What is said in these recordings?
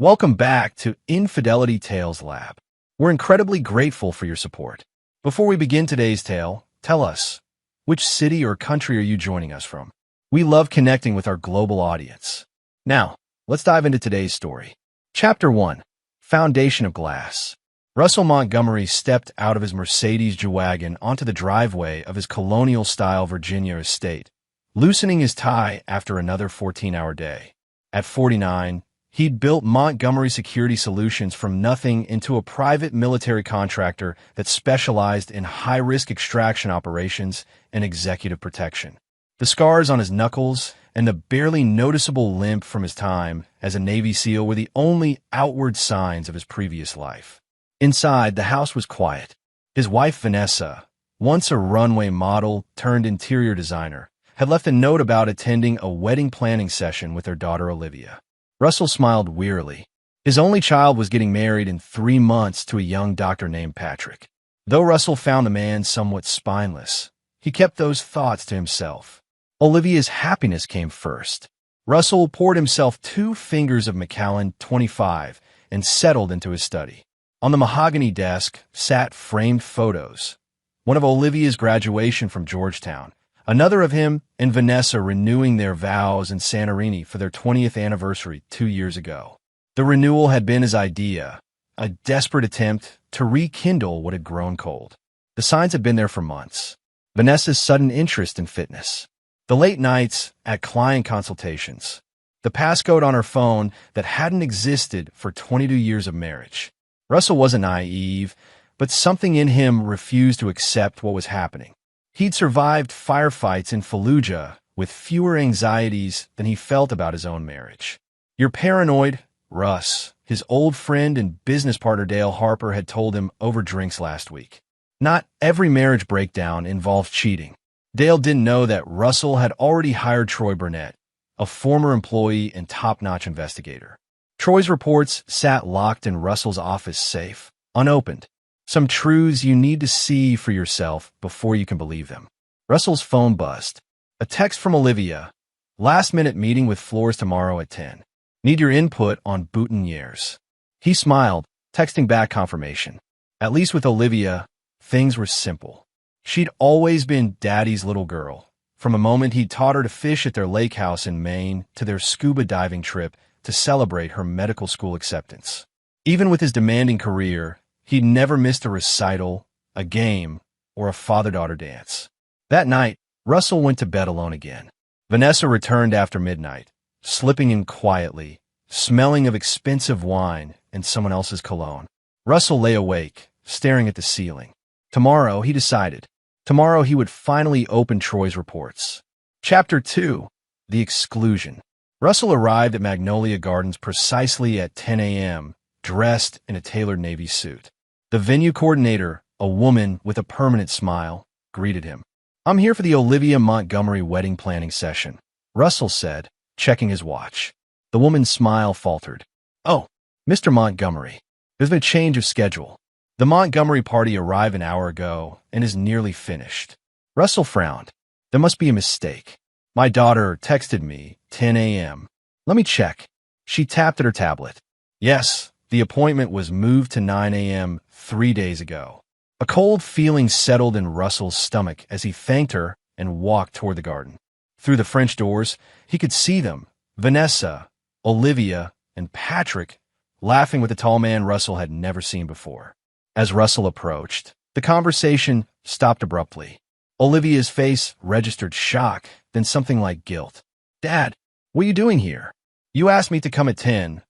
Welcome back to Infidelity Tales Lab. We're incredibly grateful for your support. Before we begin today's tale, tell us, which city or country are you joining us from? We love connecting with our global audience. Now, let's dive into today's story. Chapter 1. Foundation of Glass. Russell Montgomery stepped out of his Mercedes G-Wagon onto the driveway of his colonial-style Virginia estate, loosening his tie after another 14-hour day. At 49, he'd built Montgomery Security Solutions from nothing into a private military contractor that specialized in high-risk extraction operations and executive protection. The scars on his knuckles and the barely noticeable limp from his time as a Navy SEAL were the only outward signs of his previous life. Inside, the house was quiet. His wife, Vanessa, once a runway model turned interior designer, had left a note about attending a wedding planning session with their daughter, Olivia. Russell smiled wearily. His only child was getting married in 3 months to a young doctor named Patrick. Though Russell found the man somewhat spineless, he kept those thoughts to himself. Olivia's happiness came first. Russell poured himself 2 fingers of Macallan 25 and settled into his study. On the mahogany desk sat framed photos. One of Olivia's graduation from Georgetown, another of him and Vanessa renewing their vows in Santorini for their 20th anniversary 2 years ago. The renewal had been his idea, a desperate attempt to rekindle what had grown cold. The signs had been there for months. Vanessa's sudden interest in fitness, the late nights at client consultations, the passcode on her phone that hadn't existed for 22 years of marriage. Russell wasn't naive, but something in him refused to accept what was happening. He'd survived firefights in Fallujah with fewer anxieties than he felt about his own marriage. "You're paranoid," Russ, his old friend and business partner Dale Harper, had told him over drinks last week. Not every marriage breakdown involved cheating. Dale didn't know that Russell had already hired Troy Burnett, a former employee and top-notch investigator. Troy's reports sat locked in Russell's office safe, unopened. Some truths you need to see for yourself before you can believe them. Russell's phone buzzed. A text from Olivia. "Last-minute meeting with Flores tomorrow at 10. Need your input on boutonnieres." He smiled, texting back confirmation. At least with Olivia, things were simple. She'd always been Daddy's little girl, from a moment he'd taught her to fish at their lake house in Maine to their scuba diving trip to celebrate her medical school acceptance. Even with his demanding career, he'd never missed a recital, a game, or a father-daughter dance. That night, Russell went to bed alone again. Vanessa returned after midnight, slipping in quietly, smelling of expensive wine and someone else's cologne. Russell lay awake, staring at the ceiling. Tomorrow, he decided. Tomorrow he would finally open Troy's reports. Chapter 2. The Exclusion. Russell arrived at Magnolia Gardens precisely at 10 a.m., dressed in a tailored Navy suit. The venue coordinator, a woman with a permanent smile, greeted him. "I'm here for the Olivia Montgomery wedding planning session," Russell said, checking his watch. The woman's smile faltered. "Oh, Mr. Montgomery, there's been a change of schedule. The Montgomery party arrived an hour ago and is nearly finished." Russell frowned. "There must be a mistake. My daughter texted me 10 a.m. Let me check." She tapped at her tablet. Yes, the appointment was moved to 9 a.m. 3 days ago. A cold feeling settled in Russell's stomach as he thanked her and walked toward the garden. Through the French doors, he could see them, Vanessa, Olivia, and Patrick, laughing with a tall man Russell had never seen before. As Russell approached, the conversation stopped abruptly. Olivia's face registered shock, then something like guilt. "Dad, what are you doing here?" "You asked me to come at 10,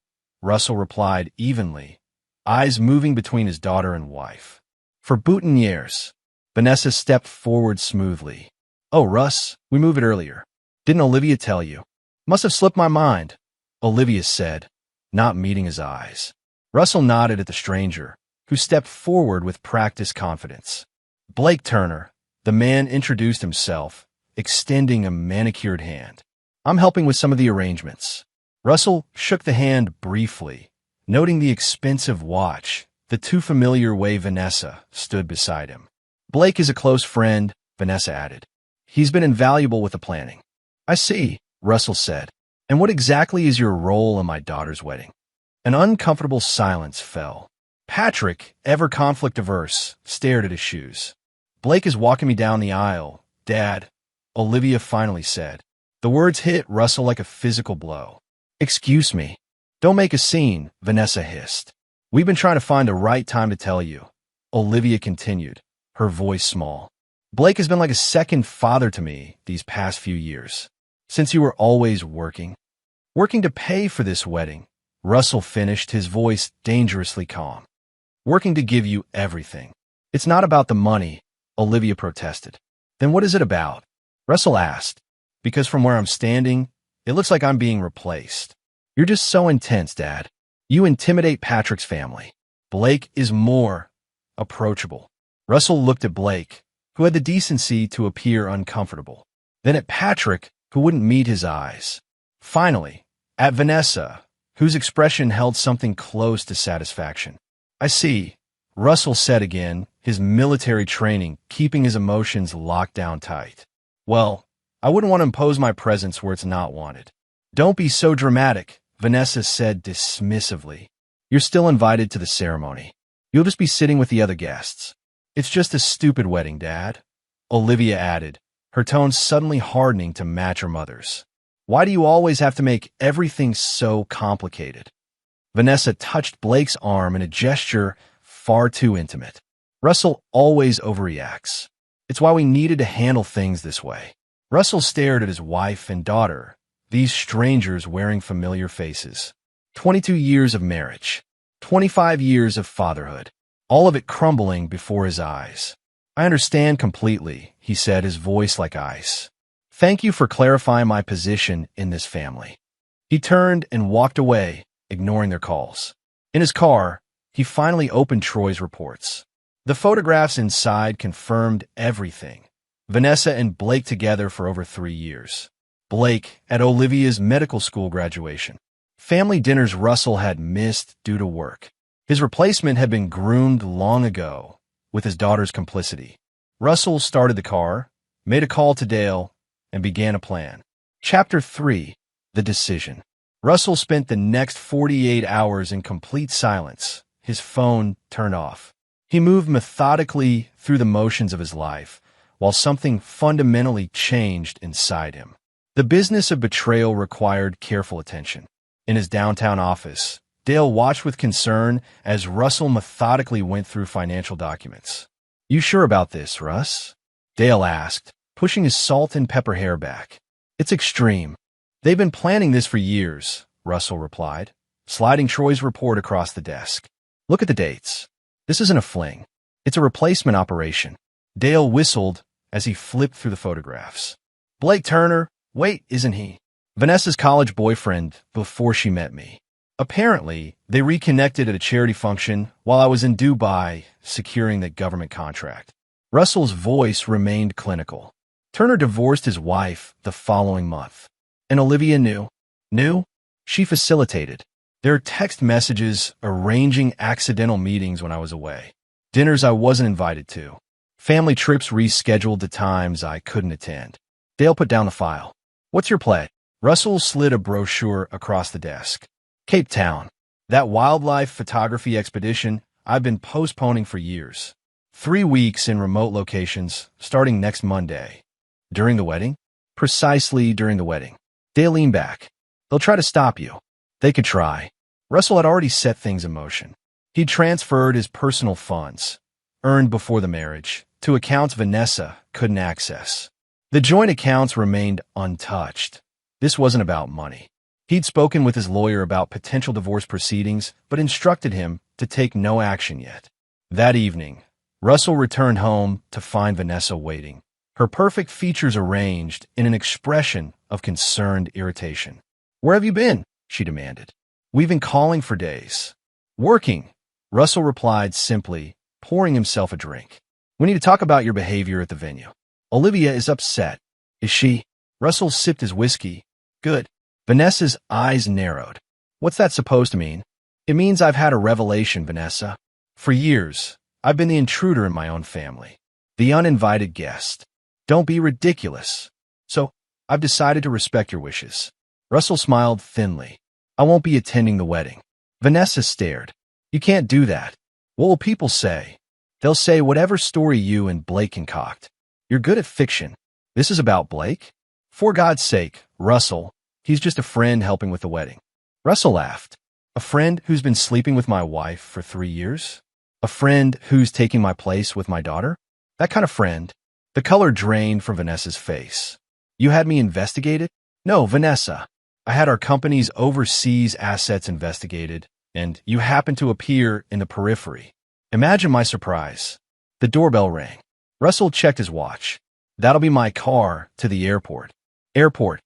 Russell replied evenly, eyes moving between his daughter and wife. "For boutonnieres." Vanessa stepped forward smoothly. "Oh, Russ, we moved it earlier. Didn't Olivia tell you?" "Must have slipped my mind," Olivia said, not meeting his eyes. Russell nodded at the stranger, who stepped forward with practiced confidence. "Blake Turner," the man introduced himself, extending a manicured hand. "I'm helping with some of the arrangements." Russell shook the hand briefly, noting the expensive watch, the too familiar way Vanessa stood beside him. "Blake is a close friend," Vanessa added. "He's been invaluable with the planning." "I see," Russell said. "And what exactly is your role in my daughter's wedding?" An uncomfortable silence fell. Patrick, ever conflict-averse, stared at his shoes. "Blake is walking me down the aisle, Dad," Olivia finally said. The words hit Russell like a physical blow. "Excuse me. Don't make a scene," Vanessa hissed. "We've been trying to find the right time to tell you," Olivia continued, her voice small. "Blake has been like a second father to me these past few years. Since you were always working. Working to pay for this wedding," Russell finished, his voice dangerously calm. "Working to give you everything." "It's not about the money," Olivia protested. "Then what is it about?" Russell asked. "Because from where I'm standing, it looks like I'm being replaced." "You're just so intense, Dad. You intimidate Patrick's family. Blake is more approachable." Russell looked at Blake, who had the decency to appear uncomfortable. Then at Patrick, who wouldn't meet his eyes. Finally, at Vanessa, whose expression held something close to satisfaction. "I see," Russell said again, his military training keeping his emotions locked down tight. "Well, I wouldn't want to impose my presence where it's not wanted." "Don't be so dramatic," Vanessa said dismissively. "You're still invited to the ceremony. You'll just be sitting with the other guests." "It's just a stupid wedding, Dad," Olivia added, her tone suddenly hardening to match her mother's. "Why do you always have to make everything so complicated?" Vanessa touched Blake's arm in a gesture far too intimate. "Russell always overreacts. It's why we needed to handle things this way." Russell stared at his wife and daughter, these strangers wearing familiar faces. 22 years of marriage, 25 years of fatherhood, all of it crumbling before his eyes. "I understand completely," he said, his voice like ice. "Thank you for clarifying my position in this family." He turned and walked away, ignoring their calls. In his car, he finally opened Troy's reports. The photographs inside confirmed everything. Vanessa and Blake together for over 3 years. Blake at Olivia's medical school graduation. Family dinners Russell had missed due to work. His replacement had been groomed long ago, with his daughter's complicity. Russell started the car, made a call to Dale, and began a plan. Chapter 3. The Decision. Russell spent the next 48 hours in complete silence, his phone turned off. He moved methodically through the motions of his life, while something fundamentally changed inside him. The business of betrayal required careful attention. In his downtown office, Dale watched with concern as Russell methodically went through financial documents. "You sure about this, Russ?" Dale asked, pushing his salt and pepper hair back. "It's extreme. They've been planning this for years," Russell replied, sliding Troy's report across the desk. "Look at the dates. This isn't a fling. It's a replacement operation." Dale whistled as he flipped through the photographs. "Blake Turner, wait, isn't he? Vanessa's college boyfriend before she met me. Apparently, they reconnected at a charity function while I was in Dubai securing that government contract." Russell's voice remained clinical. "Turner divorced his wife the following month. And Olivia knew. Knew? She facilitated. There are text messages arranging accidental meetings when I was away. Dinners I wasn't invited to. Family trips rescheduled to times I couldn't attend." Dale put down the file. "What's your play?" Russell slid a brochure across the desk. "Cape Town. That wildlife photography expedition I've been postponing for years. 3 weeks in remote locations, starting next Monday." "During the wedding?" "Precisely during the wedding." Dale leaned back. "They'll try to stop you." "They could try." Russell had already set things in motion. He transferred his personal funds, earned before the marriage, to accounts Vanessa couldn't access. The joint accounts remained untouched. This wasn't about money. He'd spoken with his lawyer about potential divorce proceedings, but instructed him to take no action yet. That evening, Russell returned home to find Vanessa waiting, her perfect features arranged in an expression of concerned irritation. "Where have you been?" she demanded. "We've been calling for days." "Working," Russell replied simply, pouring himself a drink. "We need to talk about your behavior at the venue. Olivia is upset." "Is she?" Russell sipped his whiskey. "Good." Vanessa's eyes narrowed. "What's that supposed to mean?" "It means I've had a revelation, Vanessa. For years, I've been the intruder in my own family, the uninvited guest. Don't be ridiculous. So, I've decided to respect your wishes." Russell smiled thinly. "I won't be attending the wedding." Vanessa stared. You can't do that. What will people say? They'll say whatever story you and Blake concoct. You're good at fiction. This is about Blake? For God's sake, Russell. He's just a friend helping with the wedding. Russell laughed. A friend who's been sleeping with my wife for 3 years? A friend who's taking my place with my daughter? That kind of friend. The color drained from Vanessa's face. You had me investigated? No, Vanessa. I had our company's overseas assets investigated, and you happened to appear in the periphery. Imagine my surprise. The doorbell rang. Russell checked his watch. That'll be my car to the airport. Airport.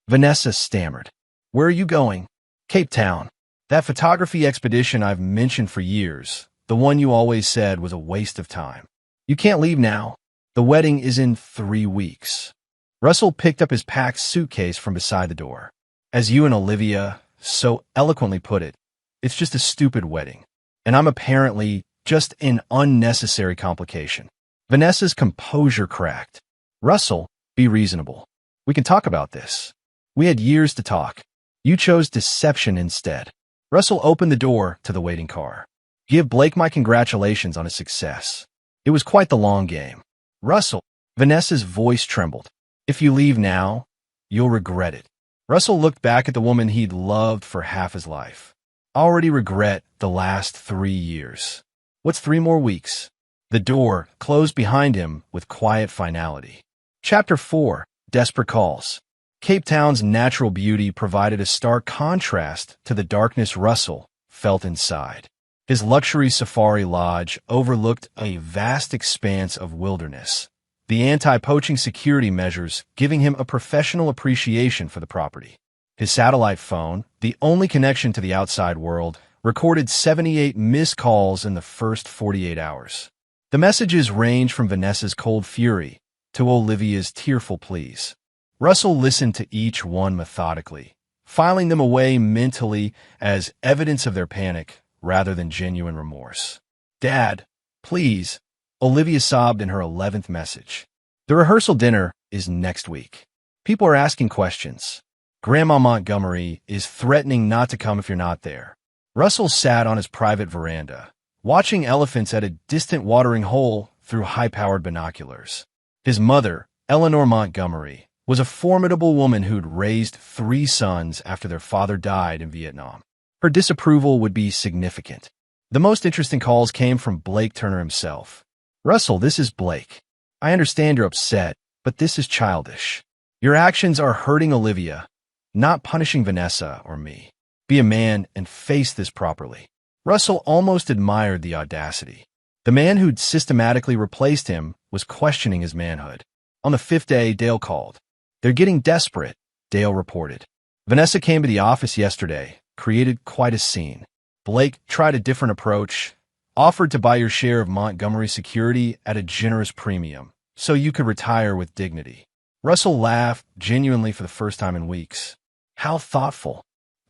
Vanessa stammered. Where are you going? Cape Town. That photography expedition I've mentioned for years, the one you always said was a waste of time. You can't leave now. The wedding is in 3 weeks. Russell picked up his packed suitcase from beside the door. As you and Olivia so eloquently put it, it's just a stupid wedding. And I'm apparently just an unnecessary complication. Vanessa's composure cracked. Russell, be reasonable. We can talk about this. We had years to talk. You chose deception instead. Russell opened the door to the waiting car. Give Blake my congratulations on his success. It was quite the long game. Russell, Vanessa's voice trembled. If you leave now, you'll regret it. Russell looked back at the woman he'd loved for half his life. Already regret the last 3 years. What's 3 more weeks? The door closed behind him with quiet finality. Chapter 4. Desperate Calls. Cape Town's natural beauty provided a stark contrast to the darkness Russell felt inside. His luxury safari lodge overlooked a vast expanse of wilderness, the anti-poaching security measures giving him a professional appreciation for the property. His satellite phone, the only connection to the outside world, recorded 78 missed calls in the first 48 hours. The messages range from Vanessa's cold fury to Olivia's tearful pleas. Russell listened to each one methodically, filing them away mentally as evidence of their panic rather than genuine remorse. Dad, please, Olivia sobbed in her 11th message. The rehearsal dinner is next week. People are asking questions. Grandma Montgomery is threatening not to come if you're not there. Russell sat on his private veranda, watching elephants at a distant watering hole through high-powered binoculars. His mother, Eleanor Montgomery, was a formidable woman who'd raised 3 sons after their father died in Vietnam. Her disapproval would be significant. The most interesting calls came from Blake Turner himself. Russell, this is Blake. I understand you're upset, but this is childish. Your actions are hurting Olivia, not punishing Vanessa or me. Be a man and face this properly. Russell almost admired the audacity. The man who'd systematically replaced him was questioning his manhood. On the 5th day, Dale called. They're getting desperate, Dale reported. Vanessa came to the office yesterday, created quite a scene. Blake tried a different approach, offered to buy your share of Montgomery security at a generous premium, so you could retire with dignity. Russell laughed genuinely for the first time in weeks. How thoughtful.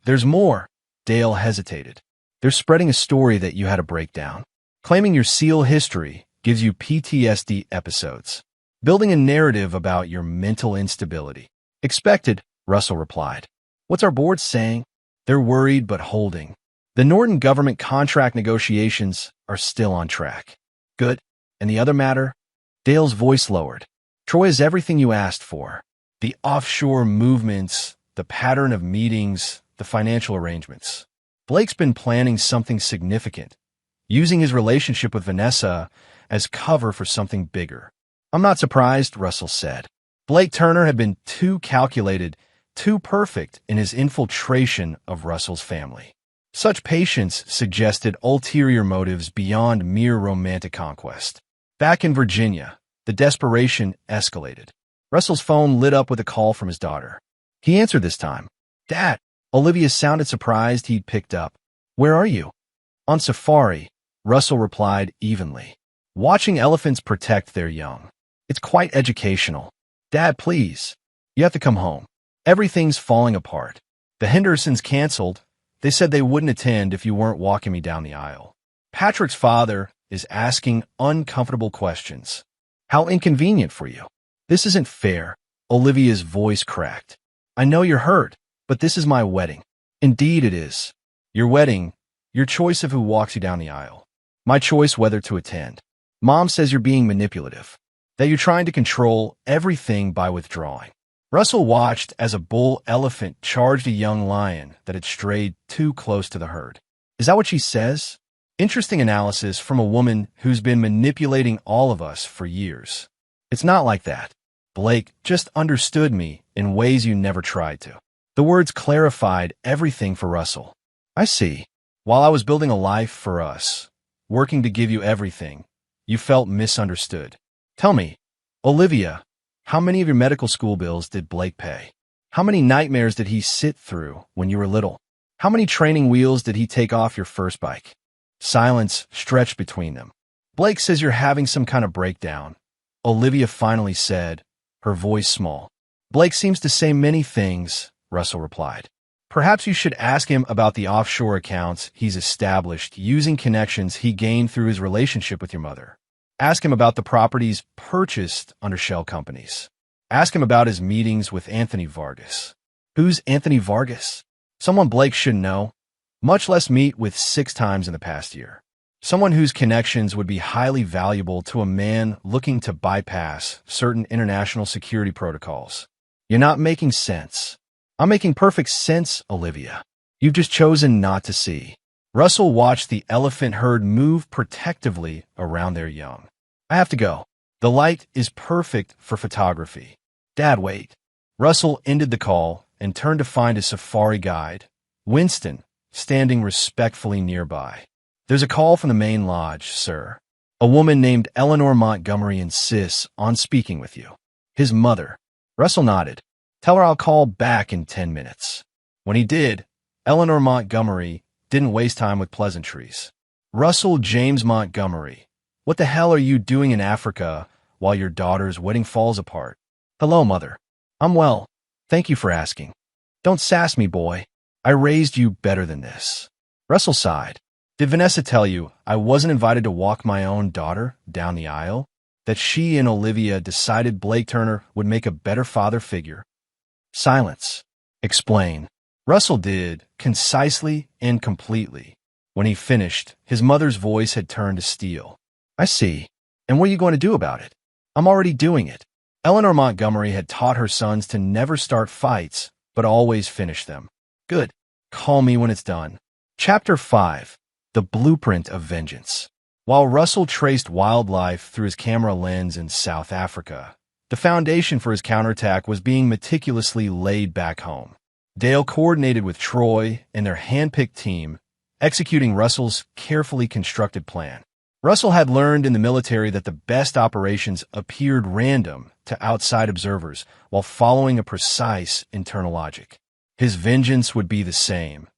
There's more. Dale hesitated. They're spreading a story that you had a breakdown. Claiming your SEAL history gives you PTSD episodes. Building a narrative about your mental instability. Expected, Russell replied. What's our board saying? They're worried but holding. The Norton government contract negotiations are still on track. Good. And the other matter? Dale's voice lowered. Troy is everything you asked for. The offshore movements, the pattern of meetings, the financial arrangements. Blake's been planning something significant, using his relationship with Vanessa as cover for something bigger. I'm not surprised, Russell said. Blake Turner had been too calculated, too perfect in his infiltration of Russell's family. Such patience suggested ulterior motives beyond mere romantic conquest. Back in Virginia, the desperation escalated. Russell's phone lit up with a call from his daughter. He answered this time. Dad, Olivia sounded surprised he'd picked up. Where are you? On safari, Russell replied evenly. Watching elephants protect their young. It's quite educational. Dad, please. You have to come home. Everything's falling apart. The Hendersons canceled. They said they wouldn't attend if you weren't walking me down the aisle. Patrick's father is asking uncomfortable questions. How inconvenient for you. This isn't fair. Olivia's voice cracked. I know you're hurt, but this is my wedding. Indeed it is. Your wedding, Your choice of who walks you down the aisle. My choice whether to attend. Mom says you're being manipulative, that you're trying to control everything by withdrawing. Russell watched as a bull elephant charged a young lion that had strayed too close to the herd. Is that what she says? Interesting analysis from a woman who's been manipulating all of us for years. It's not like that. Blake just understood me in ways you never tried to. The words clarified everything for Russell. I see. While I was building a life for us, working to give you everything, you felt misunderstood. Tell me, Olivia, how many of your medical school bills did Blake pay? How many nightmares did he sit through when you were little? How many training wheels did he take off your first bike? Silence stretched between them. Blake says you're having some kind of breakdown, Olivia finally said, her voice small. Blake seems to say many things, Russell replied. Perhaps you should ask him about the offshore accounts he's established using connections he gained through his relationship with your mother. Ask him about the properties purchased under shell companies. Ask him about his meetings with Anthony Vargas. Who's Anthony Vargas? Someone Blake should know, much less meet with 6 times in the past year. Someone whose connections would be highly valuable to a man looking to bypass certain international security protocols. You're not making sense. I'm making perfect sense, Olivia. You've just chosen not to see. Russell watched the elephant herd move protectively around their young. I have to go. The light is perfect for photography. Dad, wait. Russell ended the call and turned to find his safari guide, Winston, standing respectfully nearby. There's a call from the main lodge, sir. A woman named Eleanor Montgomery insists on speaking with you. His mother. Russell nodded. Tell her I'll call back in 10 minutes. When he did, Eleanor Montgomery didn't waste time with pleasantries. Russell James Montgomery, what the hell are you doing in Africa while your daughter's wedding falls apart? Hello, Mother. I'm well. Thank you for asking. Don't sass me, boy. I raised you better than this. Russell sighed. Did Vanessa tell you I wasn't invited to walk my own daughter down the aisle? That she and Olivia decided Blake Turner would make a better father figure? Silence. Explain. Russell did, concisely and completely. When he finished, his mother's voice had turned to steel. I see. And what are you going to do about it? I'm already doing it. Eleanor Montgomery had taught her sons to never start fights, but always finish them. Good. Call me when it's done. Chapter 5. The Blueprint of Vengeance. While Russell traced wildlife through his camera lens in South Africa, the foundation for his counterattack was being meticulously laid back home. Dale coordinated with Troy and their hand-picked team, executing Russell's carefully constructed plan. Russell had learned in the military that the best operations appeared random to outside observers while following a precise internal logic. His vengeance would be the same.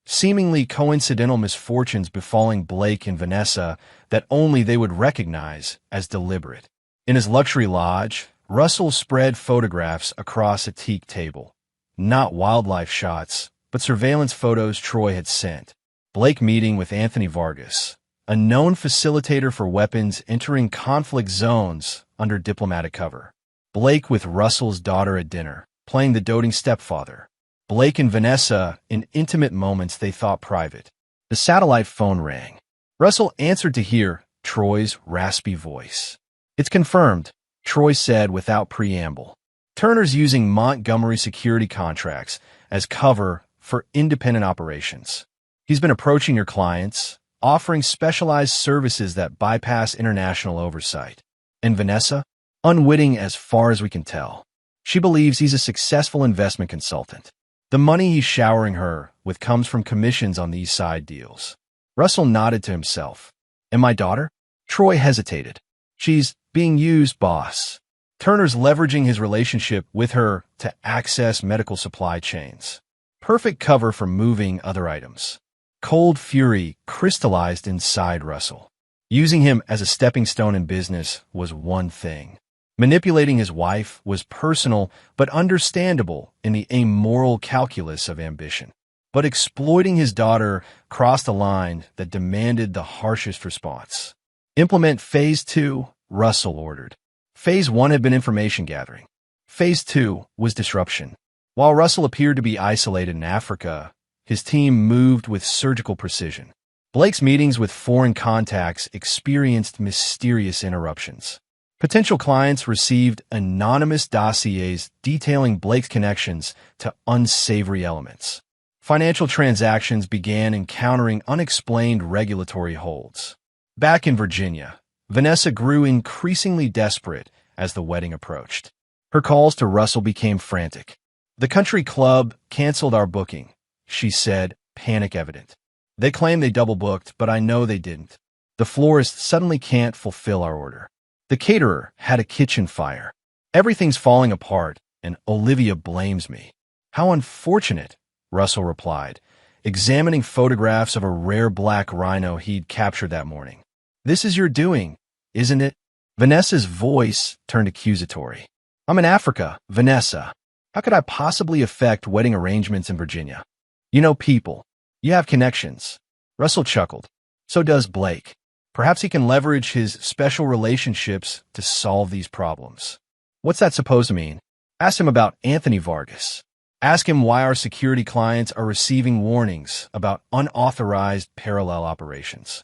Seemingly coincidental misfortunes befalling Blake and Vanessa that only they would recognize as deliberate. In his luxury lodge, Russell spread photographs across a teak table. Not wildlife shots, but surveillance photos Troy had sent. Blake meeting with Anthony Vargas, a known facilitator for weapons entering conflict zones under diplomatic cover. Blake with Russell's daughter at dinner, playing the doting stepfather. Blake and Vanessa in intimate moments they thought private. The satellite phone rang. Russell answered to hear Troy's raspy voice. It's confirmed, Troy said without preamble. Turner's using Montgomery security contracts as cover for independent operations. He's been approaching your clients, offering specialized services that bypass international oversight. And Vanessa? Unwitting as far as we can tell. She believes he's a successful investment consultant. The money he's showering her with comes from commissions on these side deals. Russell nodded to himself. And my daughter? Troy hesitated. She's being used, boss. Turner's leveraging his relationship with her to access medical supply chains. Perfect cover for moving other items. Cold fury crystallized inside Russell. Using him as a stepping stone in business was one thing. Manipulating his wife was personal but understandable in the amoral calculus of ambition. But exploiting his daughter crossed a line that demanded the harshest response. Implement Phase 2, Russell ordered. Phase 1 had been information gathering. Phase 2 was disruption. While Russell appeared to be isolated in Africa, his team moved with surgical precision. Blake's meetings with foreign contacts experienced mysterious interruptions. Potential clients received anonymous dossiers detailing Blake's connections to unsavory elements. Financial transactions began encountering unexplained regulatory holds. Back in Virginia, Vanessa grew increasingly desperate as the wedding approached. Her calls to Russell became frantic. "The country club canceled our booking," she said, panic evident. "They claim they double-booked, but I know they didn't. The florist suddenly can't fulfill our order. The caterer had a kitchen fire. Everything's falling apart, and Olivia blames me." "How unfortunate," Russell replied, examining photographs of a rare black rhino he'd captured that morning. "This is your doing, isn't it?" Vanessa's voice turned accusatory. "I'm in Africa, Vanessa. How could I possibly affect wedding arrangements in Virginia? You know people. You have connections." Russell chuckled. "So does Blake. Perhaps he can leverage his special relationships to solve these problems." "What's that supposed to mean?" "Ask him about Anthony Vargas. Ask him why our security clients are receiving warnings about unauthorized parallel operations."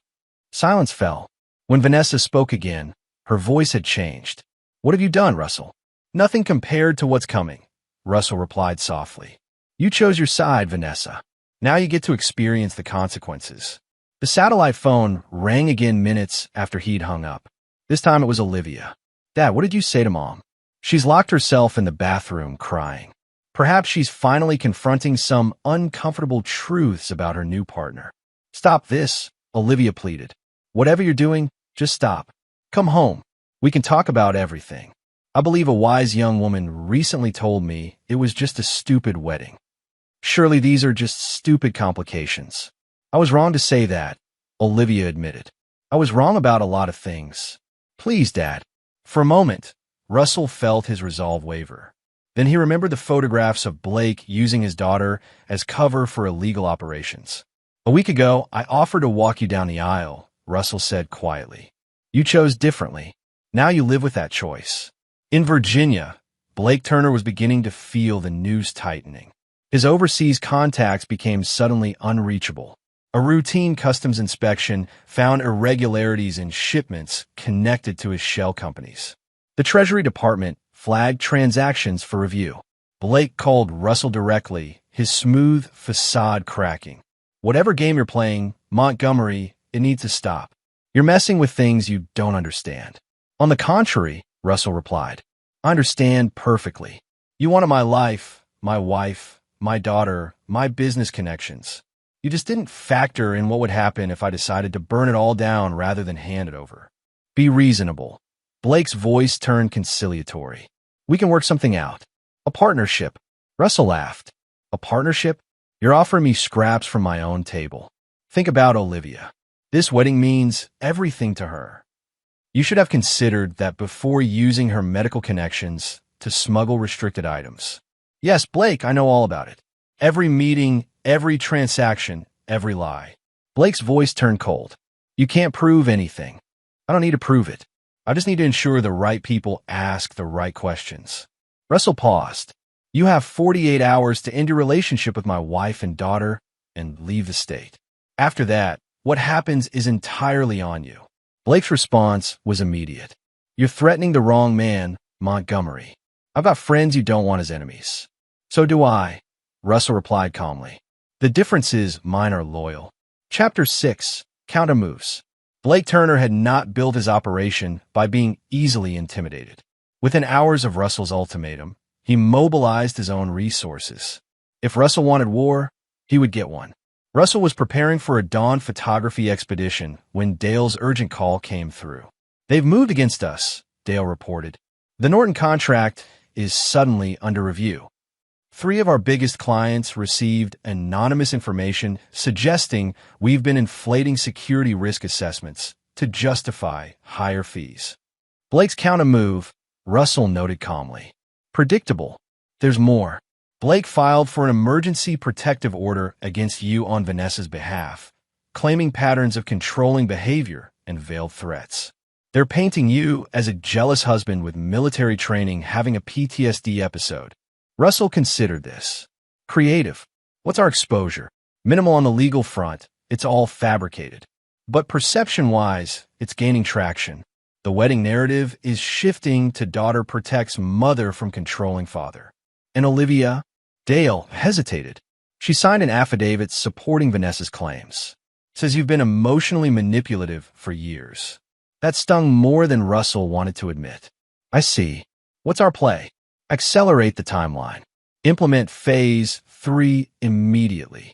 Silence fell. When Vanessa spoke again, her voice had changed. "What have you done, Russell?" "Nothing compared to what's coming," Russell replied softly. "You chose your side, Vanessa. Now you get to experience the consequences." The satellite phone rang again minutes after he'd hung up. This time it was Olivia. "Dad, what did you say to Mom?" "She's locked herself in the bathroom crying. Perhaps she's finally confronting some uncomfortable truths about her new partner." "Stop this," Olivia pleaded. "Whatever you're doing, just stop. Come home. We can talk about everything. I believe a wise young woman recently told me it was just a stupid wedding. Surely these are just stupid complications." "I was wrong to say that," Olivia admitted. "I was wrong about a lot of things. Please, Dad." For a moment, Russell felt his resolve waver. Then he remembered the photographs of Blake using his daughter as cover for illegal operations. "A week ago, I offered to walk you down the aisle," Russell said quietly. "You chose differently. Now you live with that choice." In Virginia, Blake Turner was beginning to feel the noose tightening. His overseas contacts became suddenly unreachable. A routine customs inspection found irregularities in shipments connected to his shell companies. The Treasury Department flagged transactions for review. Blake called Russell directly, his smooth facade cracking. "Whatever game you're playing, Montgomery, it needs to stop. You're messing with things you don't understand." "On the contrary," Russell replied, "I understand perfectly. You wanted my life, my wife, my daughter, my business connections. You just didn't factor in what would happen if I decided to burn it all down rather than hand it over. Be reasonable." Blake's voice turned conciliatory. "We can work something out. A partnership." Russell laughed. "A partnership? You're offering me scraps from my own table. Think about Olivia. This wedding means everything to her. You should have considered that before using her medical connections to smuggle restricted items." "Yes, Blake, I know all about it. Every meeting, every transaction, every lie." Blake's voice turned cold. "You can't prove anything." "I don't need to prove it. I just need to ensure the right people ask the right questions." Russell paused. "You have 48 hours to end your relationship with my wife and daughter and leave the state. After that, what happens is entirely on you." Blake's response was immediate. "You're threatening the wrong man, Montgomery. I've got friends you don't want as enemies." "So do I," Russell replied calmly. "The difference is mine are loyal." Chapter 6. Countermoves. Blake Turner had not built his operation by being easily intimidated. Within hours of Russell's ultimatum, he mobilized his own resources. If Russell wanted war, he would get one. Russell was preparing for a dawn photography expedition when Dale's urgent call came through. "They've moved against us," Dale reported. "The Norton contract is suddenly under review. 3 of our biggest clients received anonymous information suggesting we've been inflating security risk assessments to justify higher fees." Blake's counter-move, Russell noted calmly. "Predictable. There's more. Blake filed for an emergency protective order against you on Vanessa's behalf, claiming patterns of controlling behavior and veiled threats. They're painting you as a jealous husband with military training having a PTSD episode." Russell considered this. "Creative. What's our exposure?" "Minimal on the legal front," it's all fabricated. But perception-wise, it's gaining traction. The wedding narrative is shifting to daughter protects mother from controlling father. And Olivia? Dale hesitated. She signed an affidavit supporting Vanessa's claims. Says you've been emotionally manipulative for years. That stung more than Russell wanted to admit. I see. What's our play? Accelerate the timeline. Implement Phase 3 immediately.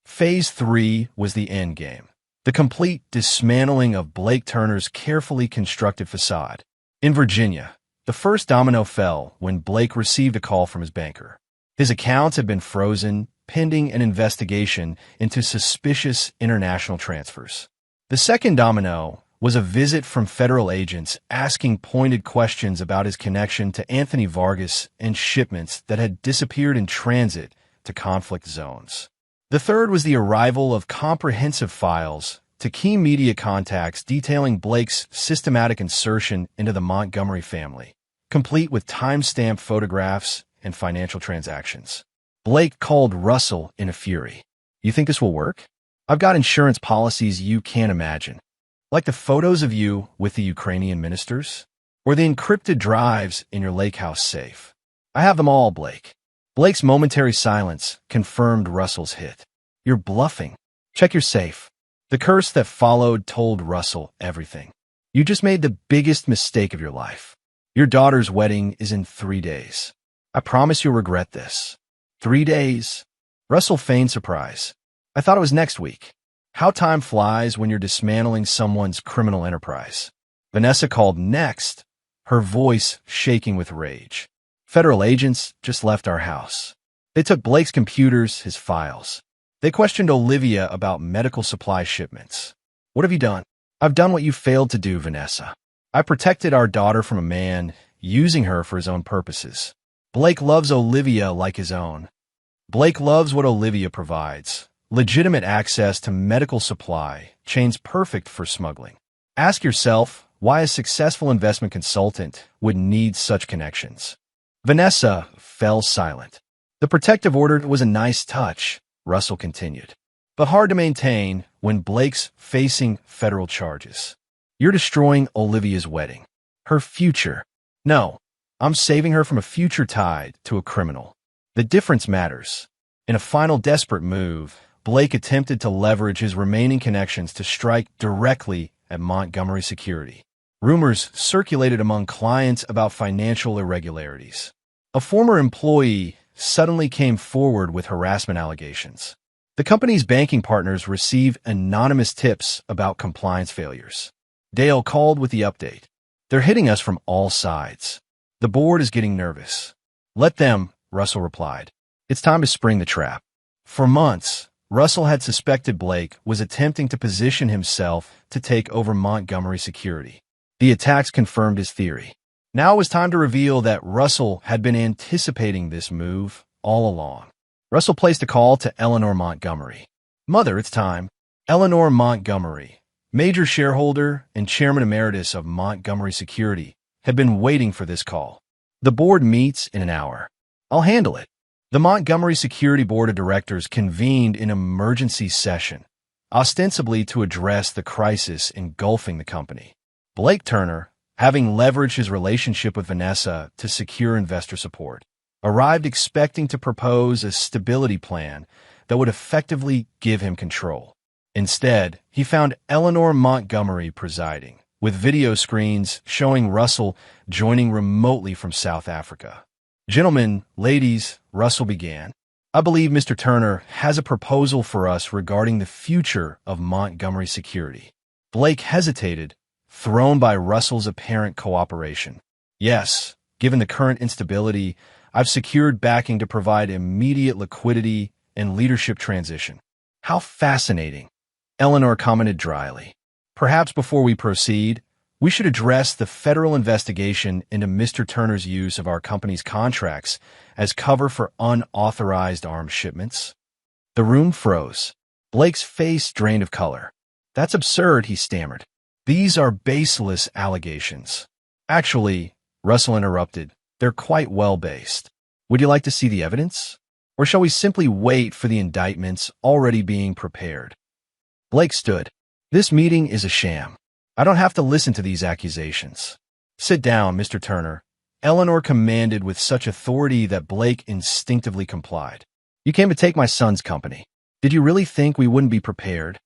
Phase 3 was the end game. The complete dismantling of Blake Turner's carefully constructed facade. In Virginia, the first domino fell when Blake received a call from his banker. His accounts had been frozen, pending an investigation into suspicious international transfers. The second domino was a visit from federal agents asking pointed questions about his connection to Anthony Vargas and shipments that had disappeared in transit to conflict zones. The third was the arrival of comprehensive files to key media contacts detailing Blake's systematic insertion into the Montgomery family, complete with time-stamped photographs and financial transactions. Blake called Russell in a fury. You think this will work? I've got insurance policies you can't imagine. Like the photos of you with the Ukrainian ministers? Or the encrypted drives in your lake house safe? I have them all, Blake. Blake's momentary silence confirmed Russell's hit. You're bluffing. Check your safe. The curse that followed told Russell everything. You just made the biggest mistake of your life. Your daughter's wedding is in 3 days. I promise you'll regret this. 3 days? Russell feigned surprise. I thought it was next week. How time flies when you're dismantling someone's criminal enterprise. Vanessa called next, her voice shaking with rage. Federal agents just left our house. They took Blake's computers, his files. They questioned Olivia about medical supply shipments. What have you done? I've done what you failed to do, Vanessa. I protected our daughter from a man using her for his own purposes. Blake loves Olivia like his own. Blake loves what Olivia provides. Legitimate access to medical supply, chains perfect for smuggling. Ask yourself why a successful investment consultant would need such connections. Vanessa fell silent. The protective order was a nice touch, Russell continued, but hard to maintain when Blake's facing federal charges. You're destroying Olivia's wedding. Her future. No, I'm saving her from a future tied to a criminal. The difference matters. In a final desperate move, Blake attempted to leverage his remaining connections to strike directly at Montgomery Security. Rumors circulated among clients about financial irregularities. A former employee suddenly came forward with harassment allegations. The company's banking partners received anonymous tips about compliance failures. Dale called with the update. They're hitting us from all sides. The board is getting nervous. Let them, Russell replied. It's time to spring the trap. For months, Russell had suspected Blake was attempting to position himself to take over Montgomery Security. The attacks confirmed his theory. Now it was time to reveal that Russell had been anticipating this move all along. Russell placed a call to Eleanor Montgomery. Mother, it's time. Eleanor Montgomery, major shareholder and chairman emeritus of Montgomery Security, had been waiting for this call. The board meets in an hour. I'll handle it. The Montgomery Security Board of Directors convened in emergency session, ostensibly to address the crisis engulfing the company. Blake Turner, having leveraged his relationship with Vanessa to secure investor support, arrived expecting to propose a stability plan that would effectively give him control. Instead, he found Eleanor Montgomery presiding, with video screens showing Russell joining remotely from South Africa. Gentlemen, ladies, Russell began. I believe Mr. Turner has a proposal for us regarding the future of Montgomery Security. Blake hesitated, thrown by Russell's apparent cooperation. Yes, given the current instability, I've secured backing to provide immediate liquidity and leadership transition. How fascinating, Eleanor commented dryly. Perhaps before we proceed, we should address the federal investigation into Mr. Turner's use of our company's contracts as cover for unauthorized arms shipments. The room froze. Blake's face drained of color. That's absurd, he stammered. These are baseless allegations. Actually, Russell interrupted, they're quite well-based. Would you like to see the evidence? Or shall we simply wait for the indictments already being prepared? Blake stood. This meeting is a sham. I don't have to listen to these accusations. Sit down, Mr. Turner. Eleanor commanded with such authority that Blake instinctively complied. You came to take my son's company. Did you really think we wouldn't be prepared?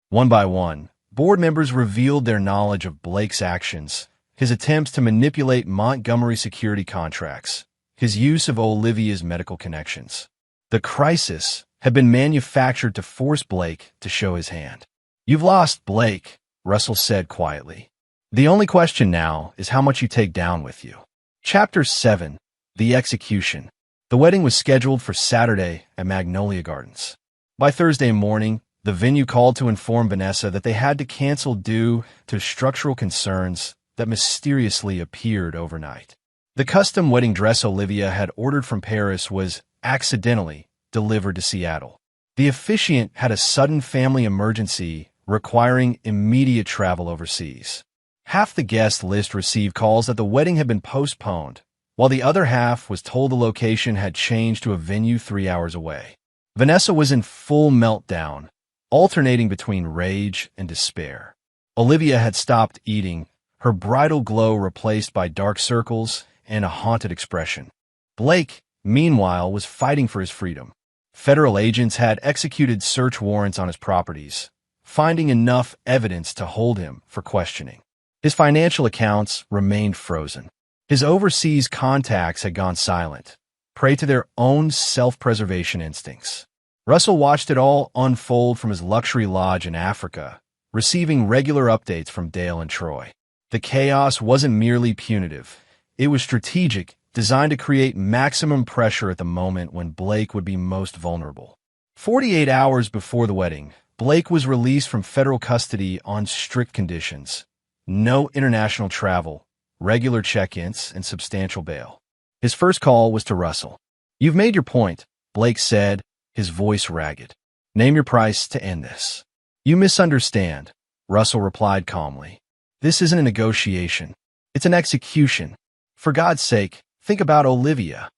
One by one, board members revealed their knowledge of Blake's actions, his attempts to manipulate Montgomery security contracts, his use of Olivia's medical connections. The crisis had been manufactured to force Blake to show his hand. You've lost, Blake, Russell said quietly. The only question now is how much you take down with you. Chapter 7. The Execution. The wedding was scheduled for Saturday at Magnolia Gardens. By Thursday morning, the venue called to inform Vanessa that they had to cancel due to structural concerns that mysteriously appeared overnight. The custom wedding dress Olivia had ordered from Paris was accidentally delivered to Seattle. The officiant had a sudden family emergency requiring immediate travel overseas. Half the guest list received calls that the wedding had been postponed, while the other half was told the location had changed to a venue 3 hours away. Vanessa was in full meltdown, alternating between rage and despair. Olivia had stopped eating, her bridal glow replaced by dark circles and a haunted expression. Blake, meanwhile, was fighting for his freedom. Federal agents had executed search warrants on his properties, finding enough evidence to hold him for questioning. His financial accounts remained frozen. His overseas contacts had gone silent, prey to their own self-preservation instincts. Russell watched it all unfold from his luxury lodge in Africa, receiving regular updates from Dale and Troy. The chaos wasn't merely punitive. It was strategic, designed to create maximum pressure at the moment when Blake would be most vulnerable. 48 hours before the wedding, Blake was released from federal custody on strict conditions. No international travel, regular check-ins, and substantial bail. His first call was to Russell. You've made your point, Blake said, his voice ragged. Name your price to end this. You misunderstand, Russell replied calmly. This isn't a negotiation. It's an execution. For God's sake, think about Olivia.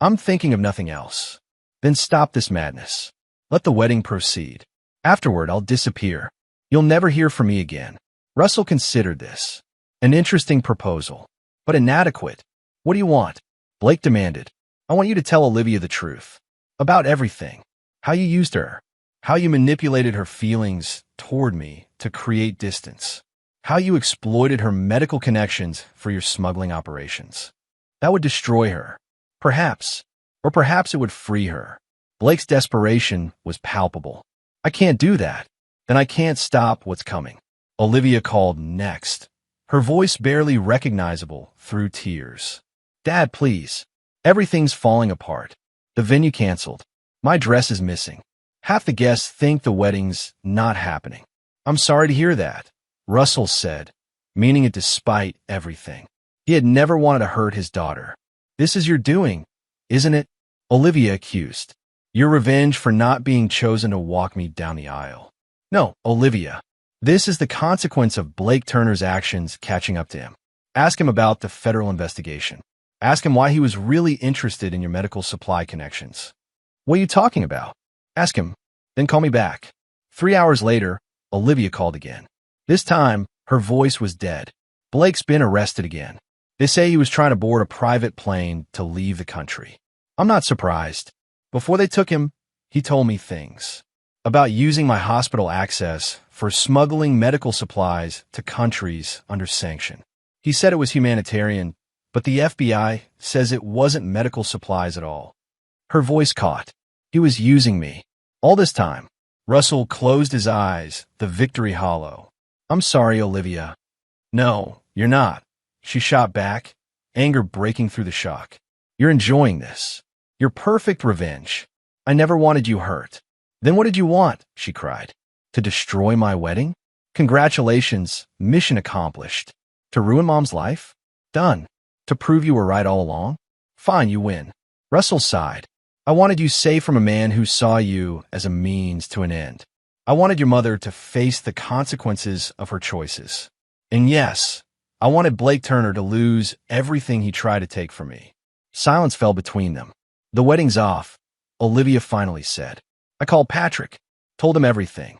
I'm thinking of nothing else. Then stop this madness. Let the wedding proceed. Afterward, I'll disappear. You'll never hear from me again. Russell considered this. An interesting proposal, but inadequate. What do you want? Blake demanded. I want you to tell Olivia the truth. About everything. How you used her. How you manipulated her feelings toward me to create distance. How you exploited her medical connections for your smuggling operations. That would destroy her. Perhaps. Or perhaps it would free her. Blake's desperation was palpable. I can't do that. Then I can't stop what's coming. Olivia called next, her voice barely recognizable through tears. Dad, please. Everything's falling apart. The venue canceled. My dress is missing. Half the guests think the wedding's not happening. I'm sorry to hear that, Russell said, meaning it despite everything. He had never wanted to hurt his daughter. This is your doing, isn't it? Olivia accused. Your revenge for not being chosen to walk me down the aisle. No, Olivia. This is the consequence of Blake Turner's actions catching up to him. Ask him about the federal investigation. Ask him why he was really interested in your medical supply connections. What are you talking about? Ask him, then call me back. 3 hours later, Olivia called again. This time, her voice was dead. Blake's been arrested again. They say he was trying to board a private plane to leave the country. I'm not surprised. Before they took him, he told me things about using my hospital access for smuggling medical supplies to countries under sanction. He said it was humanitarian, but the FBI says it wasn't medical supplies at all. Her voice caught. He was using me. All this time. Russell closed his eyes, the victory hollow. I'm sorry, Olivia. No, you're not. She shot back, anger breaking through the shock. You're enjoying this. Your perfect revenge. I never wanted you hurt. Then what did you want? She cried. To destroy my wedding? Congratulations, mission accomplished. To ruin Mom's life? Done. To prove you were right all along? Fine, you win. Russell sighed. I wanted you safe from a man who saw you as a means to an end. I wanted your mother to face the consequences of her choices. And yes, I wanted Blake Turner to lose everything he tried to take from me. Silence fell between them. The wedding's off, Olivia finally said. I called Patrick, told him everything.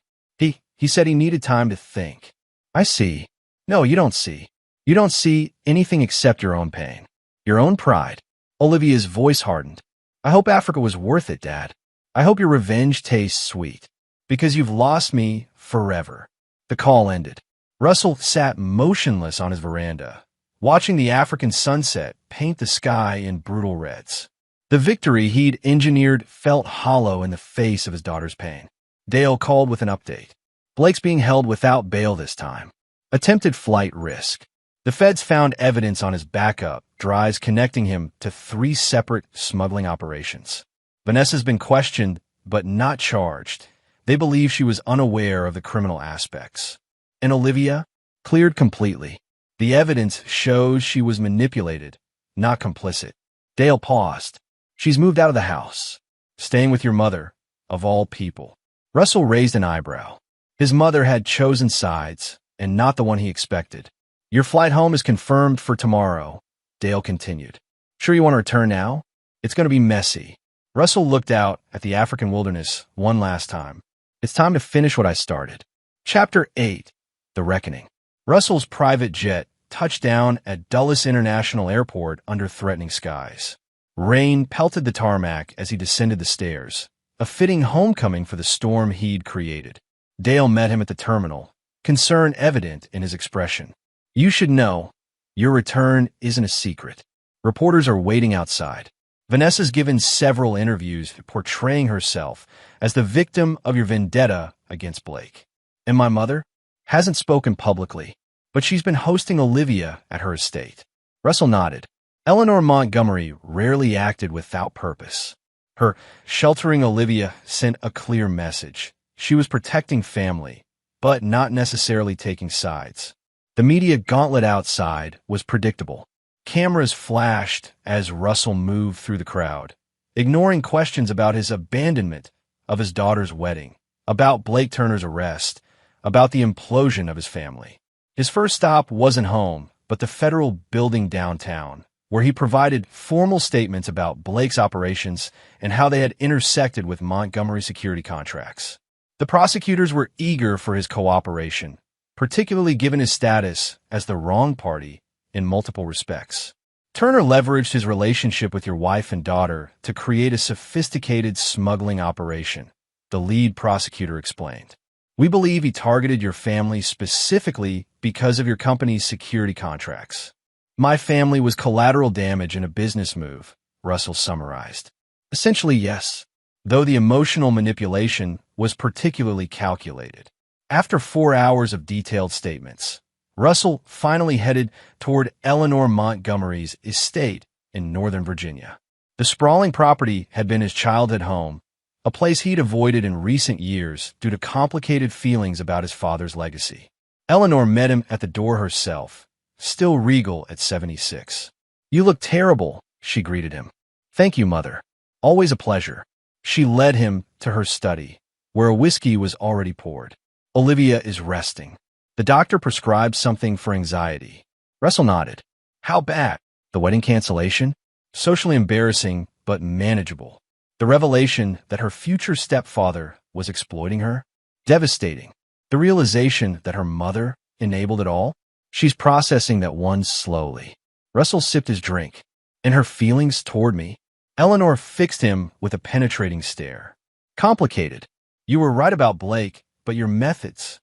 He said he needed time to think. I see. No, you don't see. You don't see anything except your own pain. Your own pride. Olivia's voice hardened. I hope Africa was worth it, Dad. I hope your revenge tastes sweet. Because you've lost me forever. The call ended. Russell sat motionless on his veranda, watching the African sunset paint the sky in brutal reds. The victory he'd engineered felt hollow in the face of his daughter's pain. Dale called with an update. Blake's being held without bail this time. Attempted flight risk. The feds found evidence on his backup drives connecting him to 3 separate smuggling operations. Vanessa's been questioned, but not charged. They believe she was unaware of the criminal aspects. And Olivia? Cleared completely. The evidence shows she was manipulated, not complicit. Dale paused. She's moved out of the house. Staying with your mother, of all people. Russell raised an eyebrow. His mother had chosen sides, and not the one he expected. Your flight home is confirmed for tomorrow, Dale continued. Sure you want to return now? It's going to be messy. Russell looked out at the African wilderness one last time. It's time to finish what I started. Chapter 8. The Reckoning. Russell's private jet touched down at Dulles International Airport under threatening skies. Rain pelted the tarmac as he descended the stairs, a fitting homecoming for the storm he'd created. Dale met him at the terminal, concern evident in his expression. You should know, your return isn't a secret. Reporters are waiting outside. Vanessa's given several interviews portraying herself as the victim of your vendetta against Blake. And my mother hasn't spoken publicly, but she's been hosting Olivia at her estate. Russell nodded. Eleanor Montgomery rarely acted without purpose. Her sheltering Olivia sent a clear message. She was protecting family, but not necessarily taking sides. The media gauntlet outside was predictable. Cameras flashed as Russell moved through the crowd, ignoring questions about his abandonment of his daughter's wedding, about Blake Turner's arrest, about the implosion of his family. His first stop wasn't home, but the federal building downtown, where he provided formal statements about Blake's operations and how they had intersected with Montgomery security contracts. The prosecutors were eager for his cooperation, particularly given his status as the wrong party in multiple respects. Turner leveraged his relationship with your wife and daughter to create a sophisticated smuggling operation, the lead prosecutor explained. We believe he targeted your family specifically because of your company's security contracts. My family was collateral damage in a business move, Russell summarized. Essentially, yes, though the emotional manipulation was particularly calculated. After 4 hours of detailed statements, Russell finally headed toward Eleanor Montgomery's estate in Northern Virginia. The sprawling property had been his childhood home, a place he'd avoided in recent years due to complicated feelings about his father's legacy. Eleanor met him at the door herself, still regal at 76. You look terrible, she greeted him. Thank you, Mother. Always a pleasure. She led him to her study, where a whiskey was already poured. Olivia is resting. The doctor prescribed something for anxiety. Russell nodded. How bad? The wedding cancellation? Socially embarrassing, but manageable. The revelation that her future stepfather was exploiting her? Devastating. The realization that her mother enabled it all? She's processing that one slowly. Russell sipped his drink. And her feelings toward me? Eleanor fixed him with a penetrating stare. Complicated. You were right about Blake, but your methods.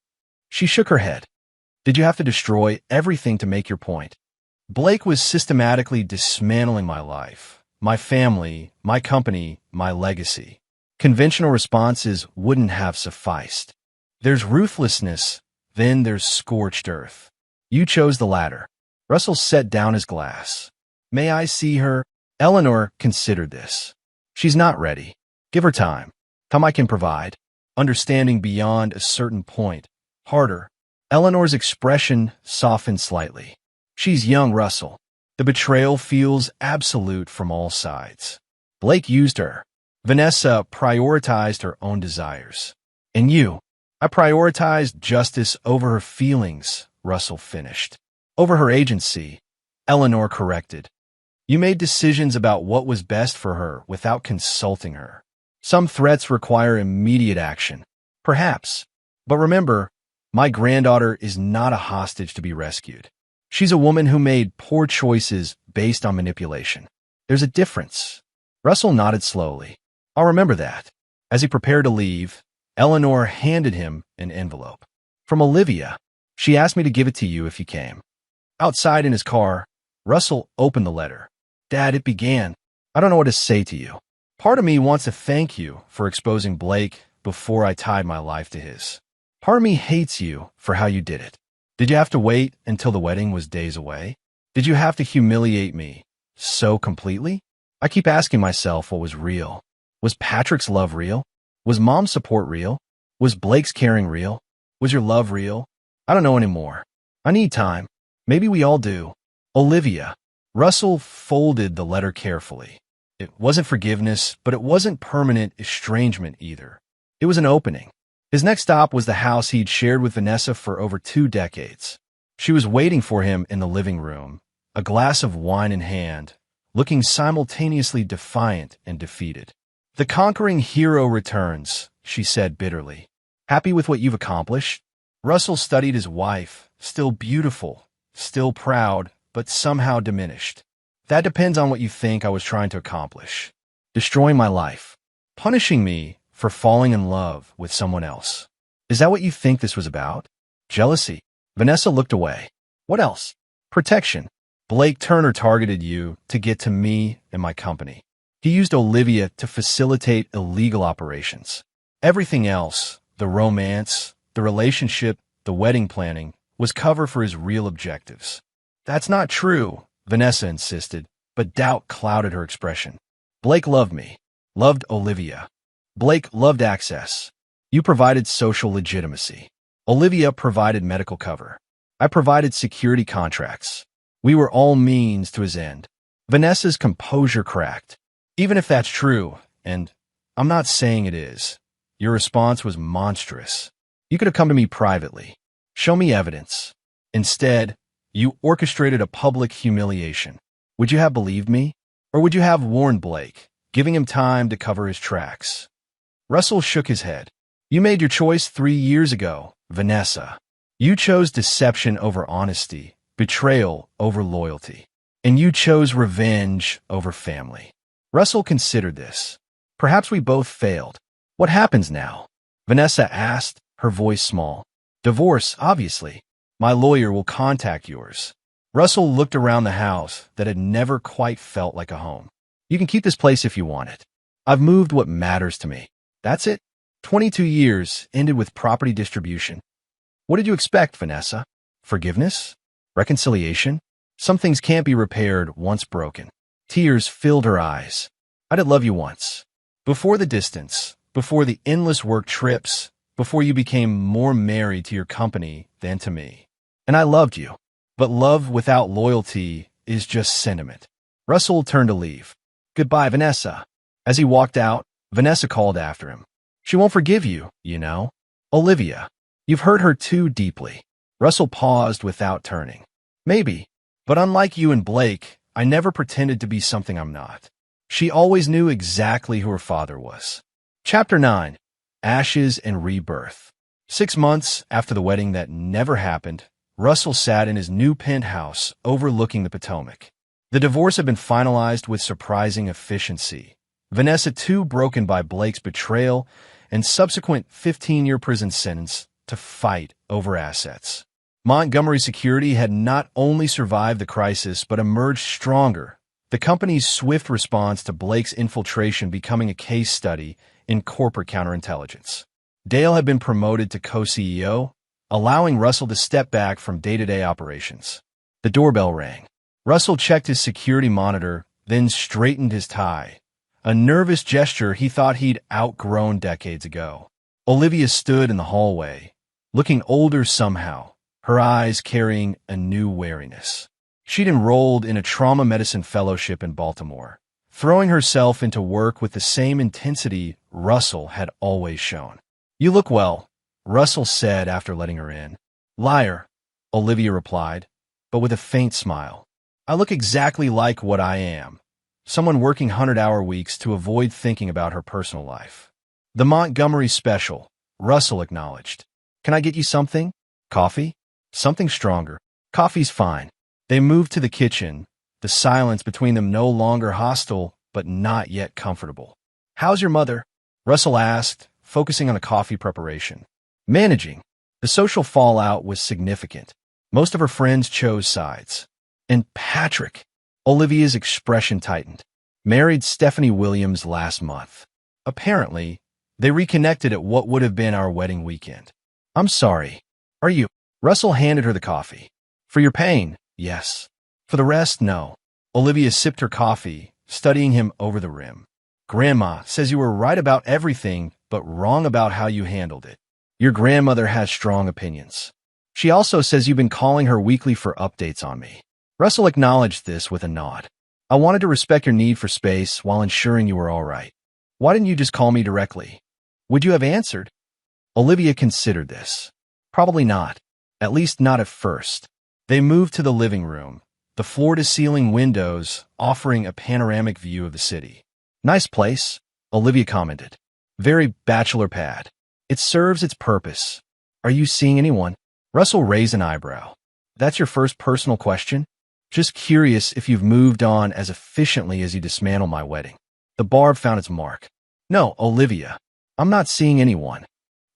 She shook her head. Did you have to destroy everything to make your point? Blake was systematically dismantling my life, my family, my company, my legacy. Conventional responses wouldn't have sufficed. There's ruthlessness, then there's scorched earth. You chose the latter. Russell set down his glass. May I see her? Eleanor considered this. She's not ready. Give her time. Time I can provide. Understanding beyond a certain point. Harder. Eleanor's expression softened slightly. She's young, Russell. The betrayal feels absolute from all sides. Blake used her. Vanessa prioritized her own desires. And you? I prioritized justice over her feelings, Russell finished. Over her agency, Eleanor corrected. You made decisions about what was best for her without consulting her. Some threats require immediate action. Perhaps. But remember, my granddaughter is not a hostage to be rescued. She's a woman who made poor choices based on manipulation. There's a difference. Russell nodded slowly. I'll remember that. As he prepared to leave, Eleanor handed him an envelope. From Olivia. She asked me to give it to you if you came. Outside in his car, Russell opened the letter. Dad, it began. I don't know what to say to you. Part of me wants to thank you for exposing Blake before I tied my life to his. Part of me hates you for how you did it. Did you have to wait until the wedding was days away? Did you have to humiliate me so completely? I keep asking myself what was real. Was Patrick's love real? Was Mom's support real? Was Blake's caring real? Was your love real? I don't know anymore. I need time. Maybe we all do. Olivia. Russell folded the letter carefully. It wasn't forgiveness, but it wasn't permanent estrangement either. It was an opening. His next stop was the house he'd shared with Vanessa for over 2 decades. She was waiting for him in the living room, a glass of wine in hand, looking simultaneously defiant and defeated. The conquering hero returns, she said bitterly. Happy with what you've accomplished? Russell studied his wife, still beautiful, still proud, but somehow diminished. That depends on what you think I was trying to accomplish. Destroying my life. Punishing me for falling in love with someone else. Is that what you think this was about? Jealousy. Vanessa looked away. What else? Protection. Blake Turner targeted you to get to me and my company. He used Olivia to facilitate illegal operations. Everything else, the romance, the relationship, the wedding planning, was cover for his real objectives. That's not true, Vanessa insisted, but doubt clouded her expression. Blake loved me, loved Olivia. Blake loved access. You provided social legitimacy. Olivia provided medical cover. I provided security contracts. We were all means to his end. Vanessa's composure cracked. Even if that's true, and I'm not saying it is, your response was monstrous. You could have come to me privately. Show me evidence. Instead, you orchestrated a public humiliation. Would you have believed me? Or would you have warned Blake, giving him time to cover his tracks? Russell shook his head. You made your choice 3 years ago, Vanessa. You chose deception over honesty, betrayal over loyalty, and you chose revenge over family. Russell considered this. Perhaps we both failed. What happens now? Vanessa asked, her voice small. Divorce, obviously. My lawyer will contact yours. Russell looked around the house that had never quite felt like a home. You can keep this place if you want it. I've moved what matters to me. That's it. 22 years ended with property distribution. What did you expect, Vanessa? Forgiveness? Reconciliation? Some things can't be repaired once broken. Tears filled her eyes. I did love you once. Before the distance, before the endless work trips, before you became more married to your company than to me. And I loved you. But love without loyalty is just sentiment. Russell turned to leave. Goodbye, Vanessa. As he walked out, Vanessa called after him. She won't forgive you, you know. Olivia, you've hurt her too deeply. Russell paused without turning. Maybe, but unlike you and Blake, I never pretended to be something I'm not. She always knew exactly who her father was. Chapter 9. Ashes and Rebirth. 6 months after the wedding that never happened, Russell sat in his new penthouse overlooking the Potomac. The divorce had been finalized with surprising efficiency. Vanessa too broken by Blake's betrayal and subsequent 15-year prison sentence to fight over assets. Montgomery Security had not only survived the crisis but emerged stronger, the company's swift response to Blake's infiltration becoming a case study in corporate counterintelligence. Dale had been promoted to co-CEO, allowing Russell to step back from day-to-day operations. The doorbell rang. Russell checked his security monitor, then straightened his tie, a nervous gesture he thought he'd outgrown decades ago. Olivia stood in the hallway, looking older somehow, her eyes carrying a new wariness. She'd enrolled in a trauma medicine fellowship in Baltimore, throwing herself into work with the same intensity Russell had always shown. You look well, Russell said after letting her in. Liar, Olivia replied, but with a faint smile. I look exactly like what I am, someone working 100-hour weeks to avoid thinking about her personal life. The Montgomery special, Russell acknowledged. Can I get you something? Coffee? Something stronger. Coffee's fine. They moved to the kitchen, the silence between them no longer hostile, but not yet comfortable. How's your mother? Russell asked, focusing on the coffee preparation. Managing. The social fallout was significant. Most of her friends chose sides. And Patrick. Olivia's expression tightened. Married Stephanie Williams last month. Apparently, they reconnected at what would have been our wedding weekend. I'm sorry. Are you? Russell handed her the coffee. For your pain, yes. For the rest, no. Olivia sipped her coffee, studying him over the rim. Grandma says you were right about everything, but wrong about how you handled it. Your grandmother has strong opinions. She also says you've been calling her weekly for updates on me. Russell acknowledged this with a nod. I wanted to respect your need for space while ensuring you were all right. Why didn't you just call me directly? Would you have answered? Olivia considered this. Probably not. At least not at first. They moved to the living room, the floor-to-ceiling windows offering a panoramic view of the city. Nice place, Olivia commented. Very bachelor pad. It serves its purpose. Are you seeing anyone? Russell raised an eyebrow. That's your first personal question? Just curious if you've moved on as efficiently as you dismantled my wedding. The barb found its mark. No, Olivia. I'm not seeing anyone.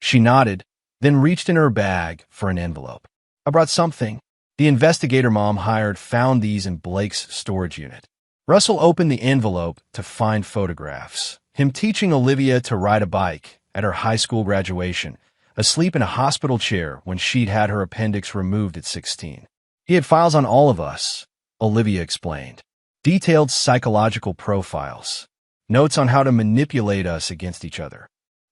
She nodded, then reached in her bag for an envelope. I brought something. The investigator mom hired found these in Blake's storage unit. Russell opened the envelope to find photographs. Him teaching Olivia to ride a bike at her high school graduation, asleep in a hospital chair when she'd had her appendix removed at 16. He had files on all of us, Olivia explained. Detailed psychological profiles. Notes on how to manipulate us against each other.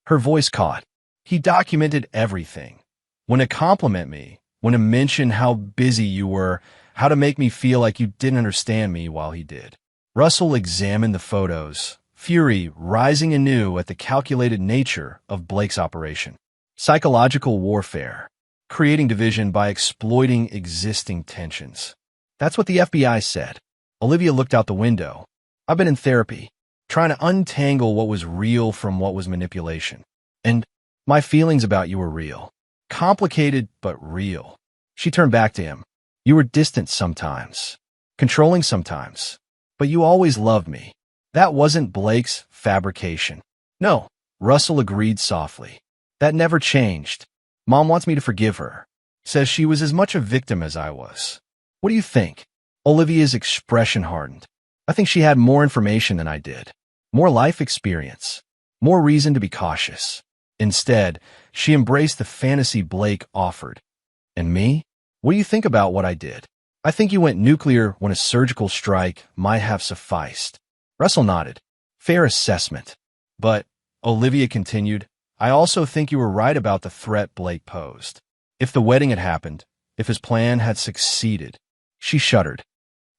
Her voice caught. He documented everything. When to compliment me, when to mention how busy you were, how to make me feel like you didn't understand me while he did. Russell examined the photos, fury rising anew at the calculated nature of Blake's operation. Psychological warfare. Creating division by exploiting existing tensions. That's what the FBI said. Olivia looked out the window. I've been in therapy, trying to untangle what was real from what was manipulation. And my feelings about you were real. Complicated, but real. She turned back to him. You were distant sometimes, controlling sometimes, but you always loved me. That wasn't Blake's fabrication. No, Russell agreed softly. That never changed. Mom wants me to forgive her. Says she was as much a victim as I was. What do you think? Olivia's expression hardened. I think she had more information than I did. More life experience. More reason to be cautious. Instead, she embraced the fantasy Blake offered. And me? What do you think about what I did? I think you went nuclear when a surgical strike might have sufficed. Russell nodded. Fair assessment. But, Olivia continued, I also think you were right about the threat Blake posed. If the wedding had happened, if his plan had succeeded. She shuddered.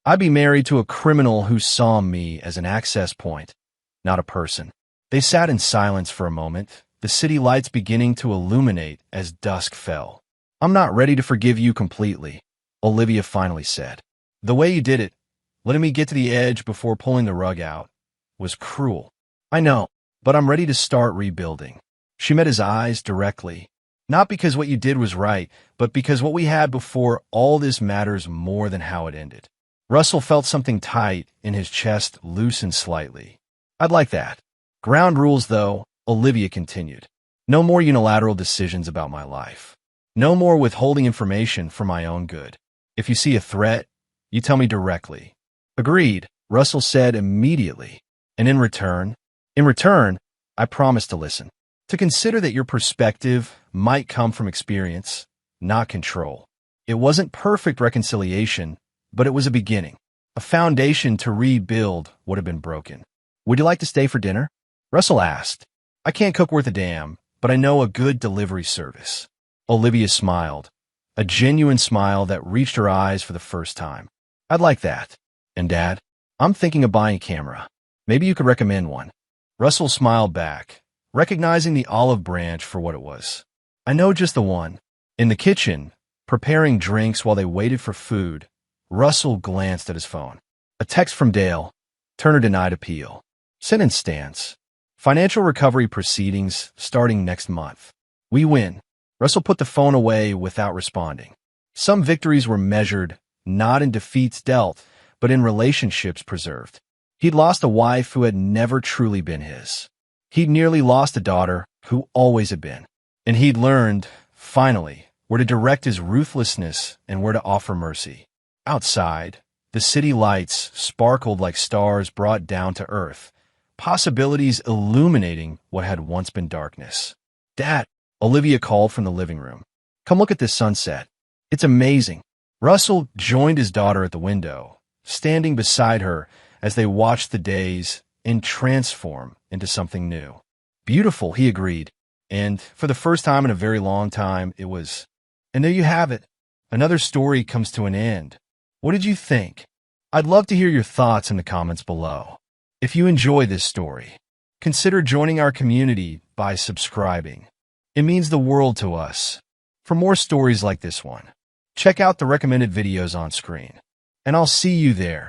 I'd be married to a criminal who saw me as an access point, not a person. They sat in silence for a moment, the city lights beginning to illuminate as dusk fell. I'm not ready to forgive you completely, Olivia finally said. The way you did it, letting me get to the edge before pulling the rug out, was cruel. I know, but I'm ready to start rebuilding. She met his eyes directly. Not because what you did was right, but because what we had before all this matters more than how it ended. Russell felt something tight in his chest loosen slightly. I'd like that. Ground rules, though, Olivia continued. No more unilateral decisions about my life. No more withholding information for my own good. If you see a threat, you tell me directly. Agreed, Russell said immediately. And in return, I promise to listen. To consider that your perspective might come from experience, not control. It wasn't perfect reconciliation, but it was a beginning, a foundation to rebuild what had been broken. Would you like to stay for dinner? Russell asked. I can't cook worth a damn, but I know a good delivery service. Olivia smiled, a genuine smile that reached her eyes for the first time. I'd like that. And Dad, I'm thinking of buying a camera. Maybe you could recommend one. Russell smiled back, recognizing the olive branch for what it was. I know just the one. In the kitchen, preparing drinks while they waited for food, Russell glanced at his phone. A text from Dale. Turner denied appeal. Sentence stands. Financial recovery proceedings starting next month. We win. Russell put the phone away without responding. Some victories were measured not in defeats dealt, but in relationships preserved. He'd lost a wife who had never truly been his. He'd nearly lost a daughter who always had been. And he'd learned, finally, where to direct his ruthlessness and where to offer mercy. Outside, the city lights sparkled like stars brought down to earth, possibilities illuminating what had once been darkness. "Dad," Olivia called from the living room. "Come look at this sunset. It's amazing." Russell joined his daughter at the window, standing beside her as they watched the days transform into something new. "Beautiful," he agreed. And for the first time in a very long time, it was. And there you have it. Another story comes to an end. What did you think? I'd love to hear your thoughts in the comments below. If you enjoy this story, consider joining our community by subscribing. It means the world to us. For more stories like this one, check out the recommended videos on screen. And I'll see you there.